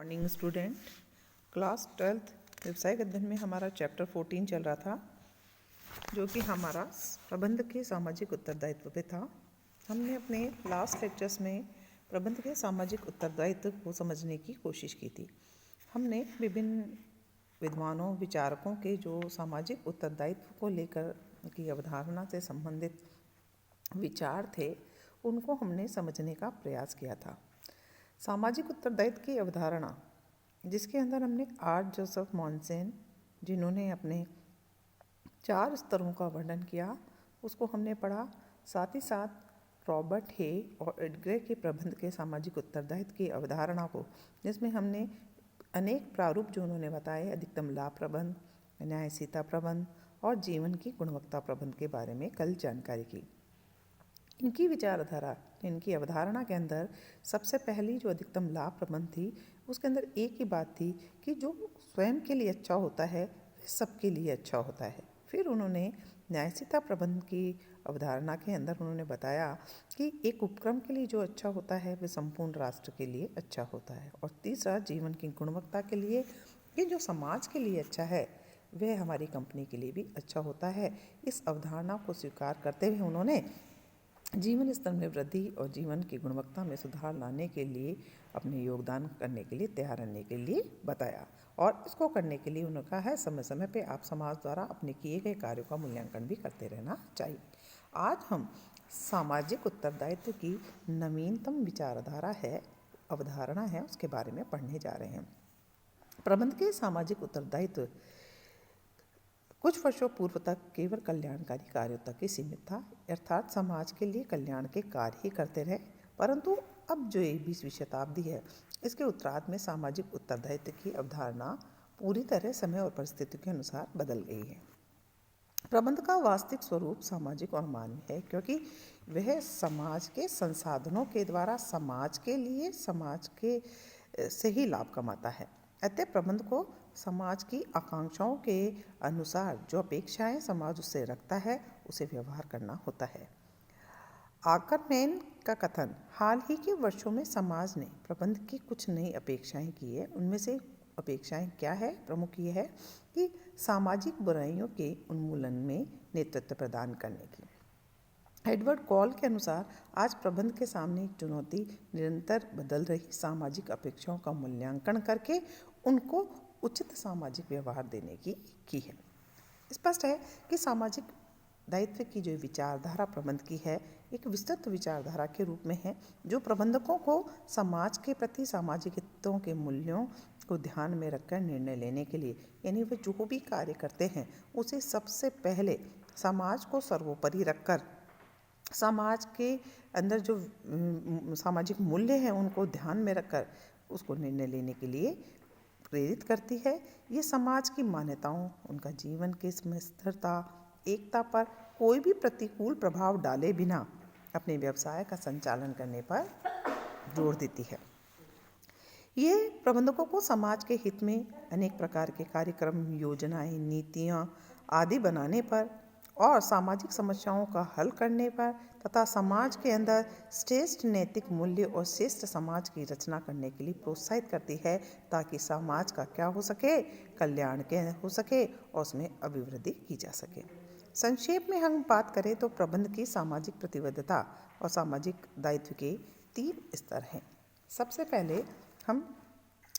Morning student. Class 12th व्यवसायिक अध्ययन में हमारा चैप्टर 14 चल रहा था, जो कि हमारा प्रबंध के सामाजिक उत्तरदायित्व पे था। हमने अपने लास्ट लेक्चर्स में प्रबंध के सामाजिक उत्तरदायित्व को समझने की कोशिश की थी। हमने विभिन्न विद्वानों विचारकों के जो सामाजिक उत्तरदायित्व को लेकर की अवधारणा से संबंधित विचार थे, उनको हमने समझने का प्रयास किया था। सामाजिक उत्तरदायित्व की अवधारणा, जिसके अंदर हमने आर्ट जोसेफ मॉन्सेन, जिन्होंने अपने 4 स्तरों का वर्णन किया, उसको हमने पढ़ा। साथ ही साथ रॉबर्ट हे और एडग्रे के प्रबंध के सामाजिक उत्तरदायित्व की अवधारणा को, जिसमें हमने अनेक प्रारूप जो उन्होंने बताए, अधिकतम लाभ प्रबंध, न्यायशीलता प्रबंध और जीवन की गुणवत्ता प्रबंध के बारे में कल जानकारी की। इनकी विचारधारा, इनकी अवधारणा के अंदर सबसे पहली जो अधिकतम लाभ प्रबंध थी, उसके अंदर एक ही बात थी कि जो स्वयं के लिए अच्छा होता है वह सबके लिए अच्छा होता है। फिर उन्होंने न्यायशीलता प्रबंध की अवधारणा के अंदर उन्होंने बताया कि एक उपक्रम के लिए जो अच्छा होता है वह संपूर्ण राष्ट्र के लिए अच्छा होता है। और तीसरा, जीवन की गुणवत्ता के लिए कि जो समाज के लिए अच्छा है वह हमारी कंपनी के लिए भी अच्छा होता है। इस अवधारणा को स्वीकार करते हुए उन्होंने जीवन स्तर में वृद्धि और जीवन की गुणवत्ता में सुधार लाने के लिए अपने योगदान करने के लिए तैयार रहने के लिए बताया। और इसको करने के लिए उन्होंने कहा है, समय समय पे आप समाज द्वारा अपने किए गए कार्यों का मूल्यांकन भी करते रहना चाहिए। आज हम सामाजिक उत्तरदायित्व की नवीनतम विचारधारा है, अवधारणा है, उसके बारे में पढ़ने जा रहे हैं। प्रबंध के सामाजिक उत्तरदायित्व कुछ वर्षों पूर्व तक केवल कल्याणकारी कार्यों तक ही सीमित था, अर्थात समाज के लिए कल्याण के कार्य ही करते रहे। परंतु अब जो 20वीं शताब्दी है, इसके उत्तरार्ध में सामाजिक उत्तरदायित्व की अवधारणा पूरी तरह समय और परिस्थितियों के अनुसार बदल गई है। प्रबंध का वास्तविक स्वरूप सामाजिक और मानवीय है, क्योंकि वह समाज के संसाधनों के द्वारा समाज के लिए समाज के से ही लाभ कमाता है। अतः प्रबंध को समाज की आकांक्षाओं के अनुसार जो अपेक्षाएं समाज उससे रखता है उसे व्यवहार करना होता है। आकरमैन का कथन, हाल ही के वर्षों में समाज ने प्रबंध की कुछ नई अपेक्षाएं की है। उनमें से अपेक्षाएं क्या है? प्रमुख ये है कि सामाजिक बुराइयों के उन्मूलन में नेतृत्व प्रदान करने की। एडवर्ड कॉल के अनुसार आज प्रबंध के सामने एक चुनौती निरंतर बदल रही सामाजिक अपेक्षाओं का मूल्यांकन करके उनको उचित सामाजिक व्यवहार देने की है। स्पष्ट है कि सामाजिक दायित्व की जो विचारधारा प्रबंध की है, एक विस्तृत विचारधारा के रूप में है, जो प्रबंधकों को समाज के प्रति सामाजिक हितों के मूल्यों को ध्यान में रखकर निर्णय लेने के लिए, यानी वे जो भी कार्य करते हैं उसे सबसे पहले समाज को सर्वोपरि रखकर समाज के अंदर जो सामाजिक मूल्य हैं उनको ध्यान में रखकर उसको निर्णय लेने के लिए प्रेरित करती है। ये समाज की मान्यताओं, उनका जीवन की स्थिरता, एकता पर कोई भी प्रतिकूल प्रभाव डाले बिना अपने व्यवसाय का संचालन करने पर जोर देती है। ये प्रबंधकों को समाज के हित में अनेक प्रकार के कार्यक्रम, योजनाएं, नीतियां आदि बनाने पर और सामाजिक समस्याओं का हल करने पर तथा समाज के अंदर श्रेष्ठ नैतिक मूल्य और श्रेष्ठ समाज की रचना करने के लिए प्रोत्साहित करती है, ताकि समाज का क्या हो सके, कल्याण के हो सके और उसमें अभिवृद्धि की जा सके। संक्षेप में हम बात करें तो प्रबंध की सामाजिक प्रतिबद्धता और सामाजिक दायित्व के 3 स्तर हैं। सबसे पहले हम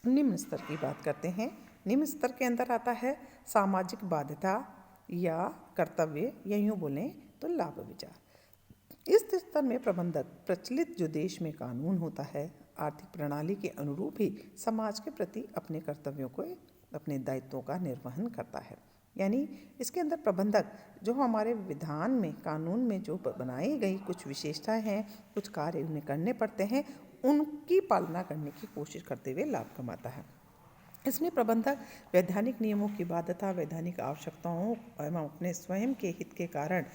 निम्न स्तर की बात करते हैं। निम्न स्तर के अंदर आता है सामाजिक बाध्यता या कर्तव्य, या यूँ बोलें तो लाभ विचार। इस स्तर में प्रबंधक प्रचलित जो देश में कानून होता है, आर्थिक प्रणाली के अनुरूप ही समाज के प्रति अपने कर्तव्यों को, अपने दायित्वों का निर्वहन करता है। यानी इसके अंदर प्रबंधक जो हमारे विधान में, कानून में जो बनाई गई कुछ विशेषताएं हैं, कुछ कार्य उन्हें करने पड़ते हैं, उनकी पालना करने की कोशिश करते हुए लाभ कमाता है। इसमें प्रबंधक वैधानिक नियमों की बाध्यता, वैधानिक आवश्यकताओं एवं अपने स्वयं के हित के कारण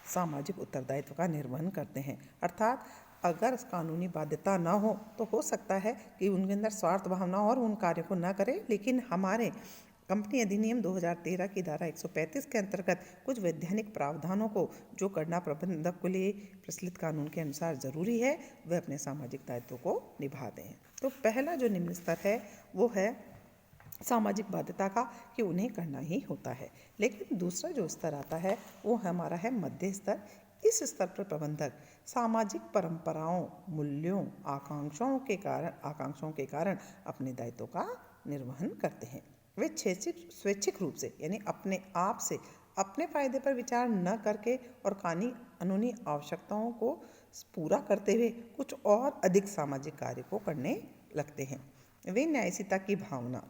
सामाजिक उत्तरदायित्व का निर्वहन करते हैं। अर्थात अगर कानूनी बाध्यता न हो तो हो सकता है कि उनके अंदर स्वार्थ भावना और उन कार्यों को न करें, लेकिन हमारे कंपनी अधिनियम 2013 की धारा 135 के अंतर्गत कुछ वैधानिक प्रावधानों को जो करना प्रबंधक के लिए प्रचलित कानून के अनुसार जरूरी है, वह अपने सामाजिक दायित्व को निभा दें। तो पहला जो निम्न स्तर है वो है सामाजिक बाध्यता का, कि उन्हें करना ही होता है। लेकिन दूसरा जो स्तर आता है वो हमारा है मध्य स्तर। इस स्तर पर प्रबंधक सामाजिक परंपराओं, मूल्यों, आकांक्षाओं के कारण अपने दायित्वों का निर्वहन करते हैं। वे स्वैच्छिक रूप से, यानी अपने आप से, अपने फायदे पर विचार न करके और कानूनी आवश्यकताओं को पूरा करते हुए कुछ और अधिक सामाजिक कार्य को करने लगते हैं। वे न्यायशीलता की भावना,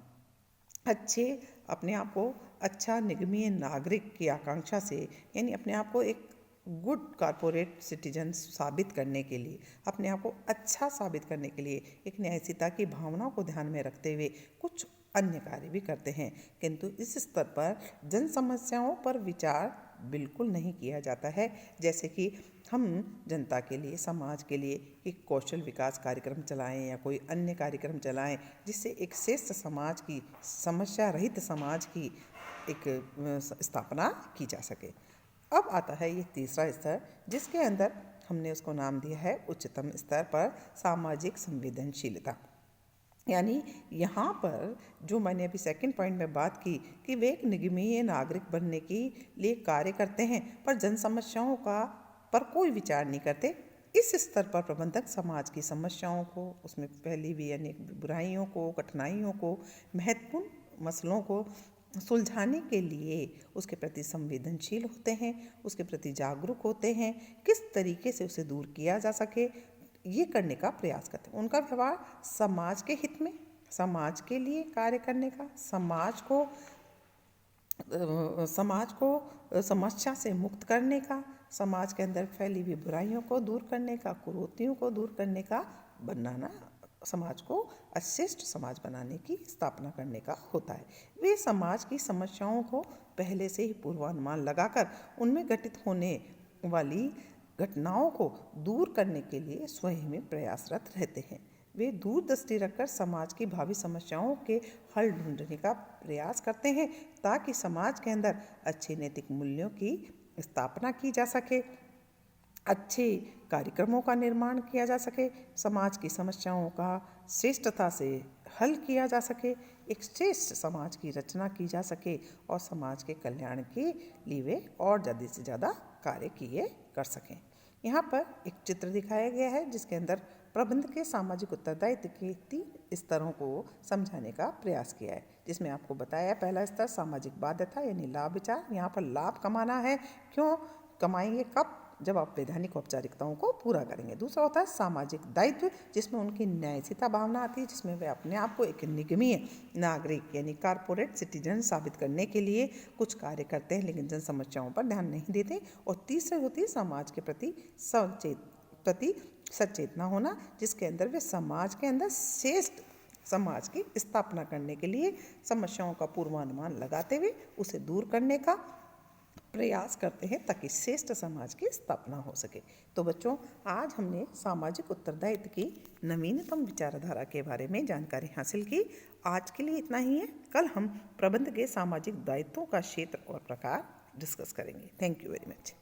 अपने आप को अच्छा निगमीय नागरिक की आकांक्षा से, यानी अपने आप को एक गुड कॉरपोरेट सिटीजन साबित करने के लिए, अपने आप को अच्छा साबित करने के लिए एक न्यायशीलता की भावना को ध्यान में रखते हुए कुछ अन्य कार्य भी करते हैं। किंतु इस स्तर पर जन समस्याओं पर विचार बिल्कुल नहीं किया जाता है। जैसे कि हम जनता के लिए, समाज के लिए एक कौशल विकास कार्यक्रम चलाएं या कोई अन्य कार्यक्रम चलाएं जिससे एक श्रेष्ठ समाज की, समस्या रहित समाज की एक स्थापना की जा सके। अब आता है ये तीसरा स्तर, जिसके अंदर हमने उसको नाम दिया है उच्चतम स्तर पर सामाजिक संवेदनशीलता। यानी यहाँ पर जो मैंने अभी सेकंड पॉइंट में बात की कि वे एक निगमीय नागरिक बनने के लिए कार्य करते हैं पर जन समस्याओं का पर कोई विचार नहीं करते। इस स्तर पर प्रबंधक समाज की समस्याओं को, उसमें फैली हुई अनेक बुराइयों को, कठिनाइयों को, महत्वपूर्ण मसलों को सुलझाने के लिए उसके प्रति संवेदनशील होते हैं, उसके प्रति जागरूक होते हैं, किस तरीके से उसे दूर किया जा सके ये करने का प्रयास करते हैं। उनका व्यवहार समाज के हित में, समाज के लिए कार्य करने का, समाज को समस्या से मुक्त करने का, समाज के अंदर फैली हुई बुराइयों को दूर करने का, कुरीतियों को दूर करने का, बनाना, समाज को श्रेष्ठ समाज बनाने की स्थापना करने का होता है। वे समाज की समस्याओं को पहले से ही पूर्वानुमान लगाकर उनमें घटित होने वाली घटनाओं को दूर करने के लिए स्वयं में प्रयासरत रहते हैं। वे दूरदृष्टि रखकर समाज की भावी समस्याओं के हल ढूंढने का प्रयास करते हैं ताकि समाज के अंदर अच्छे नैतिक मूल्यों की स्थापना की जा सके, अच्छे कार्यक्रमों का निर्माण किया जा सके, समाज की समस्याओं का श्रेष्ठता से हल किया जा सके, एक श्रेष्ठ समाज की रचना की जा सके और समाज के कल्याण के लिए वे और ज़्यादा से ज़्यादा कार्य किए कर सकें। यहाँ पर एक चित्र दिखाया गया है जिसके अंदर प्रबंध के सामाजिक उत्तरदायित्व के 3 स्तरों को समझाने का प्रयास किया है, जिसमें आपको बताया पहला स्तर सामाजिक बाध्यता यानी लाभ विचार। यहाँ पर लाभ कमाना है, क्यों कमाएंगे, कब, जब आप वैधानिक औपचारिकताओं को पूरा करेंगे। दूसरा होता है सामाजिक दायित्व, जिसमें उनकी न्यायशीलता भावना आती है, जिसमें वे अपने आप को एक निगमीय नागरिक यानी कॉरपोरेट सिटीजन साबित करने के लिए कुछ कार्य करते हैं लेकिन जन समस्याओं पर ध्यान नहीं देते। और तीसरी होती है समाज के प्रति सचेतना होना, जिसके अंदर वे समाज के अंदर श्रेष्ठ समाज की स्थापना करने के लिए समस्याओं का पूर्वानुमान लगाते हुए उसे दूर करने का प्रयास करते हैं ताकि श्रेष्ठ समाज की स्थापना हो सके। तो बच्चों, आज हमने सामाजिक उत्तरदायित्व की नवीनतम विचारधारा के बारे में जानकारी हासिल की। आज के लिए इतना ही है। कल हम प्रबंध के सामाजिक दायित्वों का क्षेत्र और प्रकार डिस्कस करेंगे। Thank you very much.